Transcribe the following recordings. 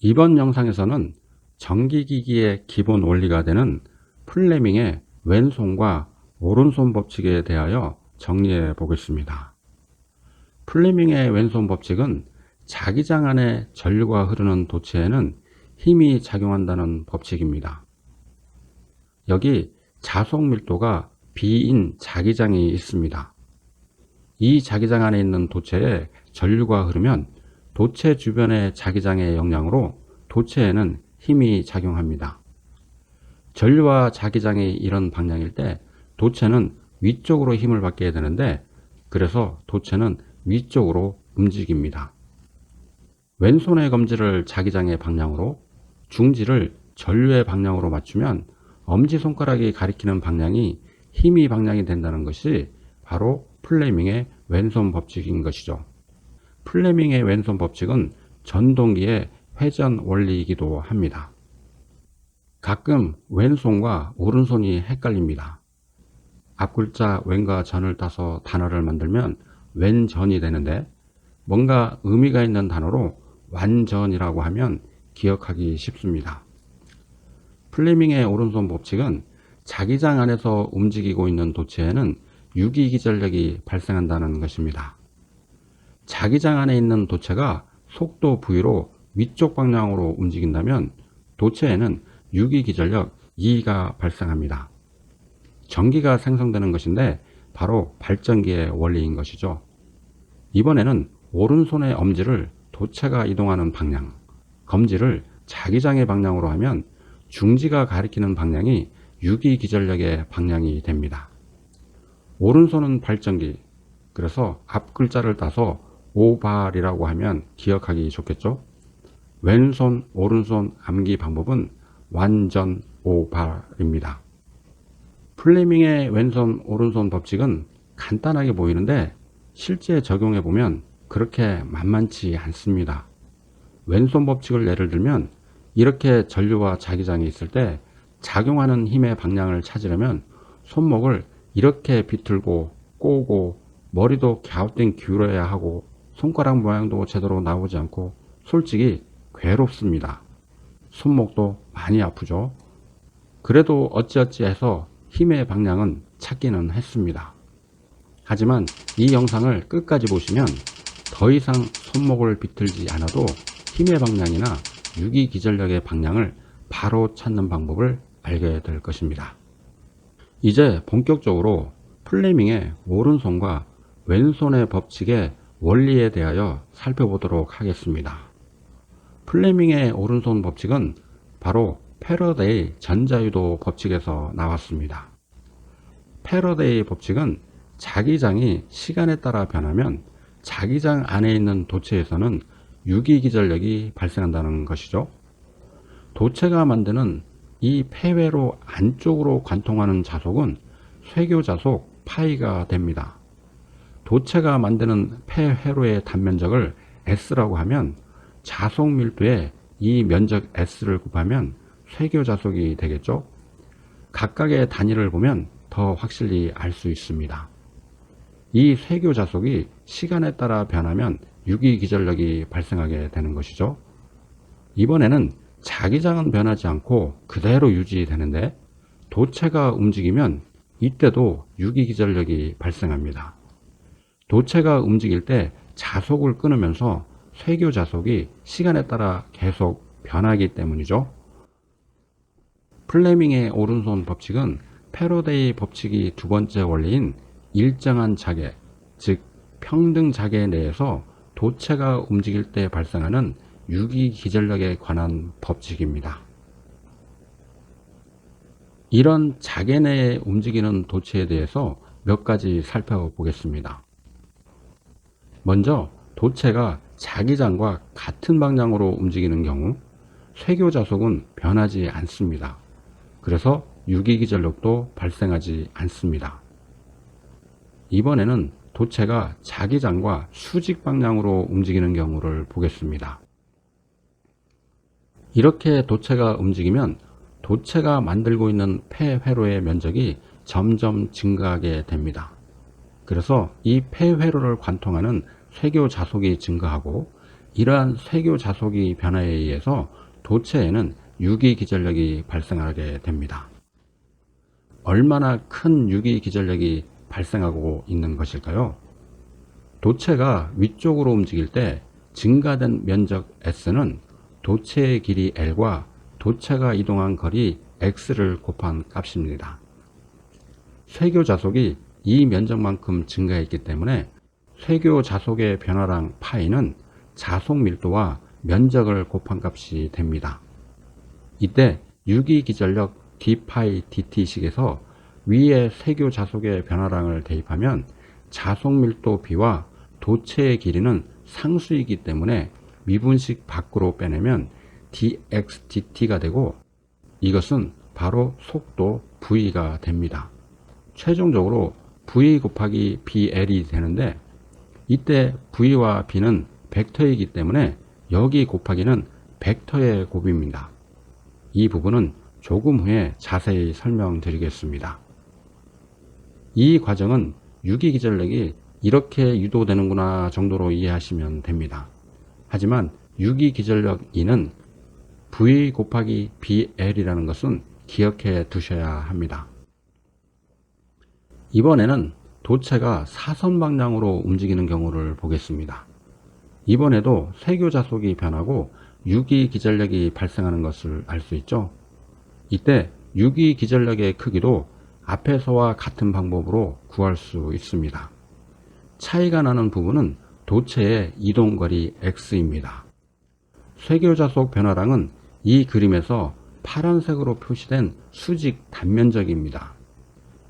이번 영상에서는 전기기기의 기본 원리가 되는 플레밍의 왼손과 오른손 법칙에 대하여 정리해 보겠습니다. 플레밍의 왼손 법칙은 자기장 안에 전류가 흐르는 도체에는 힘이 작용한다는 법칙입니다. 여기 자속 밀도가 B인 자기장이 있습니다. 이 자기장 안에 있는 도체에 전류가 흐르면 도체 주변의 자기장의 영향으로 도체에는 힘이 작용합니다. 전류와 자기장이 이런 방향일 때 도체는 위쪽으로 힘을 받게 되는데, 그래서 도체는 위쪽으로 움직입니다. 왼손의 검지를 자기장의 방향으로, 중지를 전류의 방향으로 맞추면 엄지손가락이 가리키는 방향이 힘이 방향이 된다는 것이 바로 플레밍의 왼손 법칙인 것이죠. 플레밍의 왼손 법칙은 전동기의 회전 원리이기도 합니다. 가끔 왼손과 오른손이 헷갈립니다. 앞글자 왼과 전을 따서 단어를 만들면 왼전이 되는데, 뭔가 의미가 있는 단어로 완전이라고 하면 기억하기 쉽습니다. 플레밍의 오른손 법칙은 자기장 안에서 움직이고 있는 도체에는 유기기전력이 발생한다는 것입니다. 자기장 안에 있는 도체가 속도 V로 위쪽 방향으로 움직인다면 도체에는 유기기전력 E가 발생합니다. 전기가 생성되는 것인데 바로 발전기의 원리인 것이죠. 이번에는 오른손의 엄지를 도체가 이동하는 방향, 검지를 자기장의 방향으로 하면 중지가 가리키는 방향이 유기기전력의 방향이 됩니다. 오른손은 발전기, 그래서 앞 글자를 따서 오발이라고 하면 기억하기 좋겠죠. 왼손, 오른손 암기 방법은 완전 오발입니다. 플레밍의 왼손, 오른손 법칙은 간단하게 보이는데 실제 적용해 보면 그렇게 만만치 않습니다. 왼손 법칙을 예를 들면, 이렇게 전류와 자기장이 있을 때 작용하는 힘의 방향을 찾으려면 손목을 이렇게 비틀고 꼬고 머리도 갸우뚱 기울여야 하고 손가락 모양도 제대로 나오지 않고 솔직히 괴롭습니다. 손목도 많이 아프죠. 그래도 어찌어찌 해서 힘의 방향은 찾기는 했습니다. 하지만 이 영상을 끝까지 보시면 더 이상 손목을 비틀지 않아도 힘의 방향이나 유기기전력의 방향을 바로 찾는 방법을 알게 될 것입니다. 이제 본격적으로 플레밍의 오른손과 왼손의 법칙의 원리에 대하여 살펴보도록 하겠습니다. 플레밍의 오른손 법칙은 바로 패러데이 전자유도 법칙에서 나왔습니다. 패러데이 법칙은 자기장이 시간에 따라 변하면 자기장 안에 있는 도체에서는 유기기전력이 발생한다는 것이죠. 도체가 만드는 이 폐회로 안쪽으로 관통하는 자속은 쇄교자속 파이가 됩니다. 도체가 만드는 폐회로의 단면적을 S라고 하면 자속 밀도에 이 면적 S를 곱하면 쇄교자속이 되겠죠. 각각의 단위를 보면 더 확실히 알 수 있습니다. 이 쇄교자속이 시간에 따라 변하면 유기기전력이 발생하게 되는 것이죠. 이번에는 자기장은 변하지 않고 그대로 유지되는데 도체가 움직이면 이때도 유기기전력이 발생합니다. 도체가 움직일 때 자속을 끊으면서 쇄교자속이 시간에 따라 계속 변하기 때문이죠. 플레밍의 오른손 법칙은 패러데이 법칙이 두 번째 원리인 일정한 자계, 즉 평등 자계 내에서 도체가 움직일 때 발생하는 유기기전력에 관한 법칙입니다. 이런 자계 내에 움직이는 도체에 대해서 몇 가지 살펴보겠습니다. 먼저 도체가 자기장과 같은 방향으로 움직이는 경우 쇄교자속은 변하지 않습니다. 그래서 유기기전력도 발생하지 않습니다. 이번에는 도체가 자기장과 수직 방향으로 움직이는 경우를 보겠습니다. 이렇게 도체가 움직이면 도체가 만들고 있는 폐회로의 면적이 점점 증가하게 됩니다. 그래서 이 폐회로를 관통하는 쇄교 자속이 증가하고 이러한 쇄교 자속이 변화에 의해서 도체에는 유기기전력이 발생하게 됩니다. 얼마나 큰 유기기전력이 발생하고 있는 것일까요? 도체가 위쪽으로 움직일 때 증가된 면적 S는 도체의 길이 L과 도체가 이동한 거리 X를 곱한 값입니다. 쇄교 자속이 이 면적만큼 증가했기 때문에 쇄교 자속의 변화량 파이는 자속 밀도와 면적을 곱한 값이 됩니다. 이때 유기기전력 d파이 dt식에서 위에 쇄교 자속의 변화량을 대입하면 자속 밀도 b와 도체의 길이는 상수이기 때문에 미분식 밖으로 빼내면 dx dt가 되고 이것은 바로 속도 v가 됩니다. 최종적으로 v 곱하기 bl이 되는데 이때 v와 b는 벡터이기 때문에 여기 곱하기는 벡터의 곱입니다. 이 부분은 조금 후에 자세히 설명드리겠습니다. 이 과정은 유기기전력이 이렇게 유도되는구나 정도로 이해하시면 됩니다. 하지만 유기기전력 E는 V 곱하기 BL이라는 것은 기억해 두셔야 합니다. 이번에는 도체가 사선 방향으로 움직이는 경우를 보겠습니다. 이번에도 쇄교 자속이 변하고 유기기전력이 발생하는 것을 알 수 있죠. 이때 유기기전력의 크기도 앞에서와 같은 방법으로 구할 수 있습니다. 차이가 나는 부분은 도체의 이동거리 x입니다. 쇄교 자속 변화량은 이 그림에서 파란색으로 표시된 수직 단면적입니다.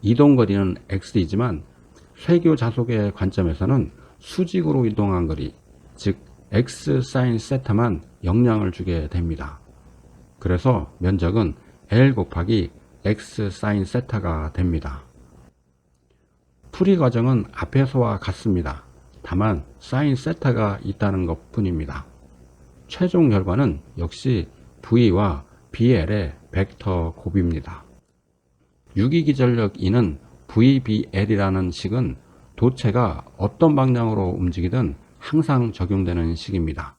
이동거리는 x이지만 쇄교 자속의 관점에서는 수직으로 이동한 거리, 즉 x 사인 세타만 영향을 주게 됩니다. 그래서 면적은 L 곱하기 x 사인 세타가 됩니다. 풀이 과정은 앞에서와 같습니다. 다만 사인 세타가 있다는 것 뿐입니다. 최종 결과는 역시 V와 BL의 벡터 곱입니다. 유기기전력 E는 VBL이라는 식은 도체가 어떤 방향으로 움직이든 항상 적용되는 식입니다.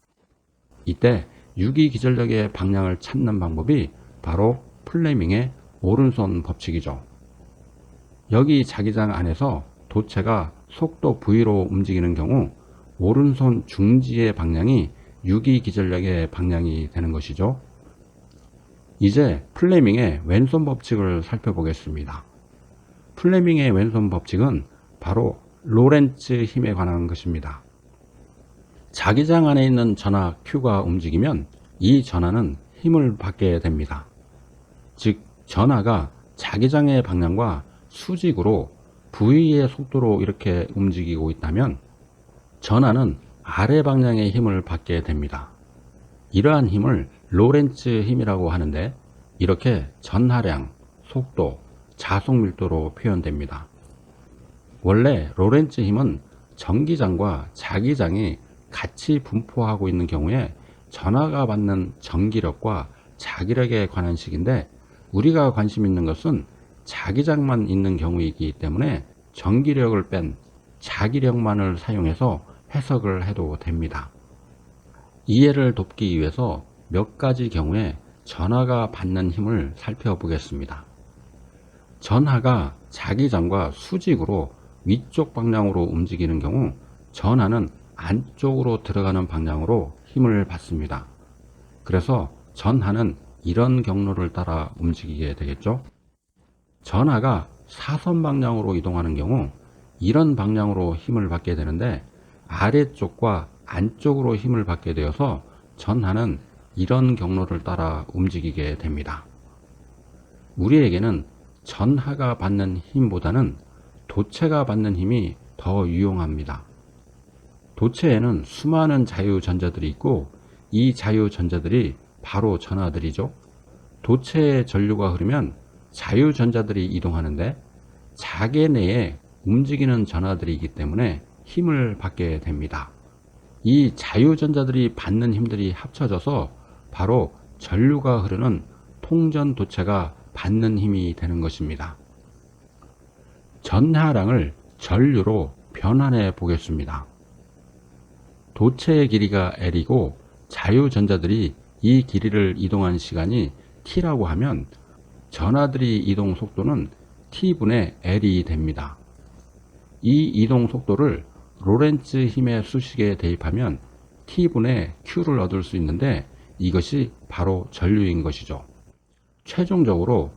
이때 유기기전력의 방향을 찾는 방법이 바로 플레밍의 오른손 법칙이죠. 여기 자기장 안에서 도체가 속도 V로 움직이는 경우 오른손 중지의 방향이 유기기전력의 방향이 되는 것이죠. 이제 플레밍의 왼손 법칙을 살펴보겠습니다. 플레밍의 왼손 법칙은 바로 로렌츠 힘에 관한 것입니다. 자기장 안에 있는 전하 Q가 움직이면 이 전하는 힘을 받게 됩니다. 즉 전하가 자기장의 방향과 수직으로 V의 속도로 이렇게 움직이고 있다면 전하는 아래 방향의 힘을 받게 됩니다. 이러한 힘을 로렌츠 힘이라고 하는데 이렇게 전하량, 속도, 자속 밀도로 표현됩니다. 원래 로렌츠 힘은 전기장과 자기장이 같이 분포하고 있는 경우에 전하가 받는 전기력과 자기력에 관한 식인데 우리가 관심 있는 것은 자기장만 있는 경우이기 때문에 전기력을 뺀 자기력만을 사용해서 해석을 해도 됩니다. 이해를 돕기 위해서 몇 가지 경우에 전하가 받는 힘을 살펴보겠습니다. 전하가 자기장과 수직으로 위쪽 방향으로 움직이는 경우 전하는 안쪽으로 들어가는 방향으로 힘을 받습니다. 그래서 전하는 이런 경로를 따라 움직이게 되겠죠. 전하가 사선 방향으로 이동하는 경우 이런 방향으로 힘을 받게 되는데 아래쪽과 안쪽으로 힘을 받게 되어서 전하는 이런 경로를 따라 움직이게 됩니다. 우리에게는 전하가 받는 힘보다는 도체가 받는 힘이 더 유용합니다. 도체에는 수많은 자유전자들이 있고 이 자유전자들이 바로 전하들이죠. 도체에 전류가 흐르면 자유전자들이 이동하는데 자계 내에 움직이는 전하들이기 때문에 힘을 받게 됩니다. 이 자유전자들이 받는 힘들이 합쳐져서 바로 전류가 흐르는 통전 도체가 받는 힘이 되는 것입니다. 전하량을 전류로 변환해 보겠습니다. 도체의 길이가 L이고 자유전자들이 이 길이를 이동한 시간이 T라고 하면 전하들이 이동 속도는 T분의 L이 됩니다. 이 이동 속도를 로렌츠 힘의 수식에 대입하면 T분의 Q를 얻을 수 있는데 이것이 바로 전류인 것이죠. 최종적으로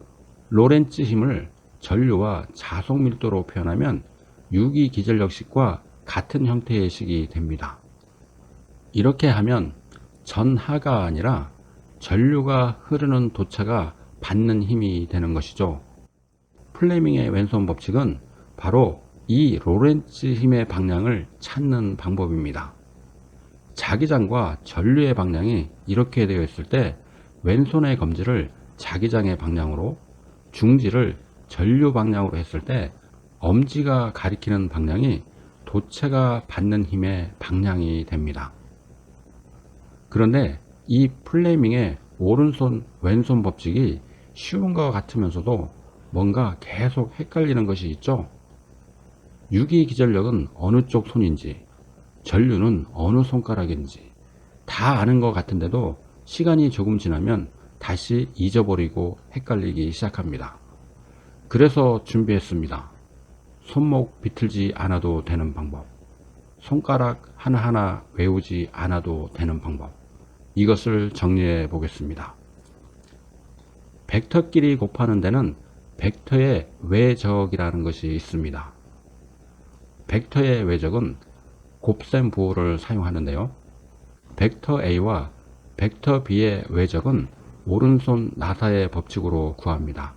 로렌츠 힘을 전류와 자속 밀도로 표현하면 유기기전력식과 같은 형태의 식이 됩니다. 이렇게 하면 전하가 아니라 전류가 흐르는 도체가 받는 힘이 되는 것이죠. 플레밍의 왼손 법칙은 바로 이 로렌츠 힘의 방향을 찾는 방법입니다. 자기장과 전류의 방향이 이렇게 되어 있을 때 왼손의 검지를 자기장의 방향으로, 중지를 전류 방향으로 했을 때 엄지가 가리키는 방향이 도체가 받는 힘의 방향이 됩니다. 그런데 이 플레밍의 오른손 왼손 법칙이 쉬운 것 같으면서도 뭔가 계속 헷갈리는 것이 있죠. 유기기전력은 어느 쪽 손인지, 전류는 어느 손가락인지 다 아는 것 같은데도 시간이 조금 지나면 다시 잊어버리고 헷갈리기 시작합니다. 그래서 준비했습니다. 손목 비틀지 않아도 되는 방법, 손가락 하나하나 외우지 않아도 되는 방법, 이것을 정리해 보겠습니다. 벡터끼리 곱하는 데는 벡터의 외적이라는 것이 있습니다. 벡터의 외적은 곱셈 부호를 사용하는데요. 벡터 A와 벡터 B의 외적은 오른손 나사의 법칙으로 구합니다.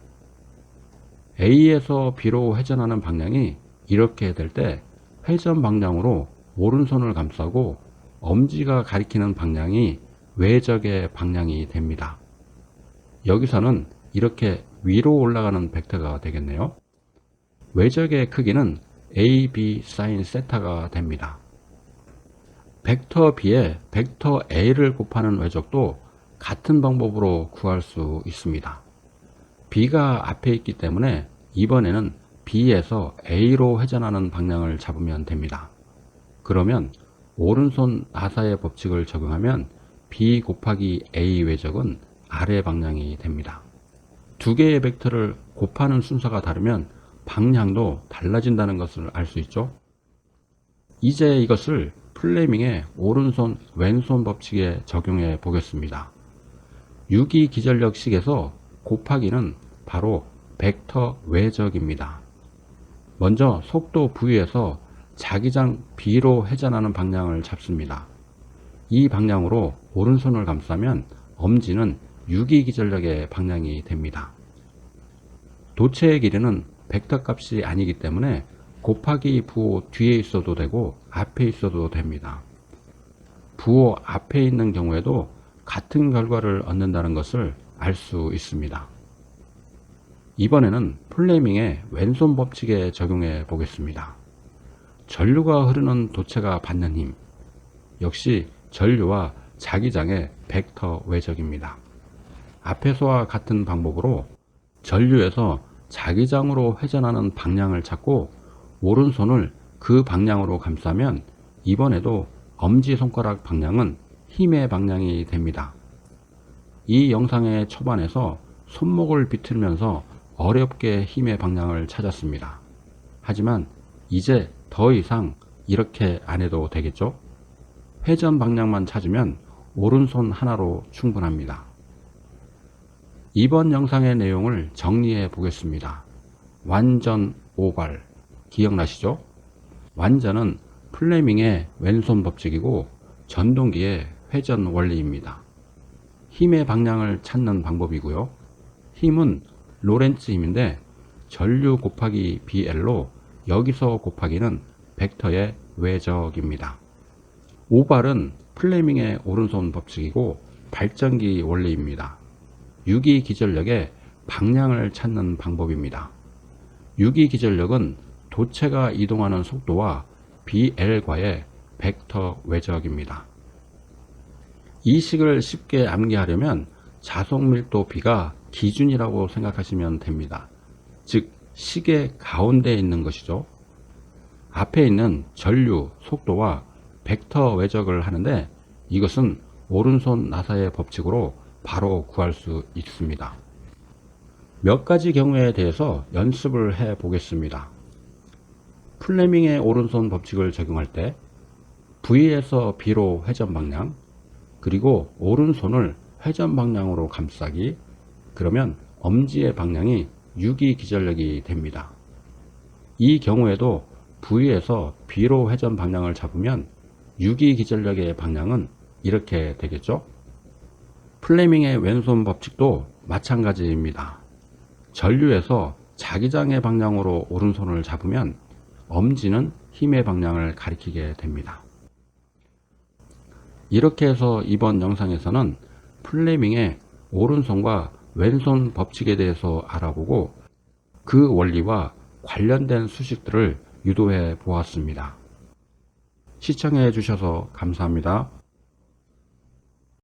A에서 B로 회전하는 방향이 이렇게 될 때 회전 방향으로 오른손을 감싸고 엄지가 가리키는 방향이 외적의 방향이 됩니다. 여기서는 이렇게 위로 올라가는 벡터가 되겠네요. 외적의 크기는 A, B sin 세타가 됩니다. 벡터 B에 벡터 A를 곱하는 외적도 같은 방법으로 구할 수 있습니다. B가 앞에 있기 때문에 이번에는 B에서 A로 회전하는 방향을 잡으면 됩니다. 그러면 오른손 나사의 법칙을 적용하면 B 곱하기 A 외적은 아래 방향이 됩니다. 두 개의 벡터를 곱하는 순서가 다르면 방향도 달라진다는 것을 알 수 있죠. 이제 이것을 플레밍의 오른손 왼손 법칙에 적용해 보겠습니다. 유기기전력식에서 곱하기는 바로 벡터 외적입니다. 먼저 속도 V에서 자기장 B로 회전하는 방향을 잡습니다. 이 방향으로 오른손을 감싸면 엄지는 유기기전력의 방향이 됩니다. 도체의 길이는 벡터 값이 아니기 때문에 곱하기 부호 뒤에 있어도 되고 앞에 있어도 됩니다. 부호 앞에 있는 경우에도 같은 결과를 얻는다는 것을 알 수 있습니다. 이번에는 플레밍의 왼손 법칙에 적용해 보겠습니다. 전류가 흐르는 도체가 받는 힘, 역시 전류와 자기장의 벡터 외적입니다. 앞에서와 같은 방법으로 전류에서 자기장으로 회전하는 방향을 찾고 오른손을 그 방향으로 감싸면 이번에도 엄지손가락 방향은 힘의 방향이 됩니다. 이 영상의 초반에서 손목을 비틀면서 어렵게 힘의 방향을 찾았습니다. 하지만 이제 더 이상 이렇게 안 해도 되겠죠? 회전 방향만 찾으면 오른손 하나로 충분합니다. 이번 영상의 내용을 정리해 보겠습니다. 완전 오발 기억나시죠? 완전은 플레밍의 왼손 법칙이고 전동기의 회전 원리입니다. 힘의 방향을 찾는 방법이고요. 힘은 로렌츠 힘인데 전류 곱하기 BL로 여기서 곱하기는 벡터의 외적입니다. 오발은 플레밍의 오른손 법칙이고 발전기 원리입니다. 유기기전력의 방향을 찾는 방법입니다. 유기기전력은 도체가 이동하는 속도와 BL과의 벡터 외적입니다. 이 식을 쉽게 암기하려면 자속밀도 B가 기준이라고 생각하시면 됩니다. 즉 식의 가운데에 있는 것이죠. 앞에 있는 전류 속도와 벡터 외적을 하는데 이것은 오른손 나사의 법칙으로 바로 구할 수 있습니다. 몇 가지 경우에 대해서 연습을 해 보겠습니다. 플레밍의 오른손 법칙을 적용할 때 V에서 B로 회전 방향, 그리고 오른손을 회전 방향으로 감싸기, 그러면 엄지의 방향이 유기기전력이 됩니다. 이 경우에도 V에서 B로 회전 방향을 잡으면 유기기전력의 방향은 이렇게 되겠죠. 플레밍의 왼손 법칙도 마찬가지입니다. 전류에서 자기장의 방향으로 오른손을 잡으면 엄지는 힘의 방향을 가리키게 됩니다. 이렇게 해서 이번 영상에서는 플레밍의 오른손과 왼손 법칙에 대해서 알아보고 그 원리와 관련된 수식들을 유도해 보았습니다. 시청해 주셔서 감사합니다.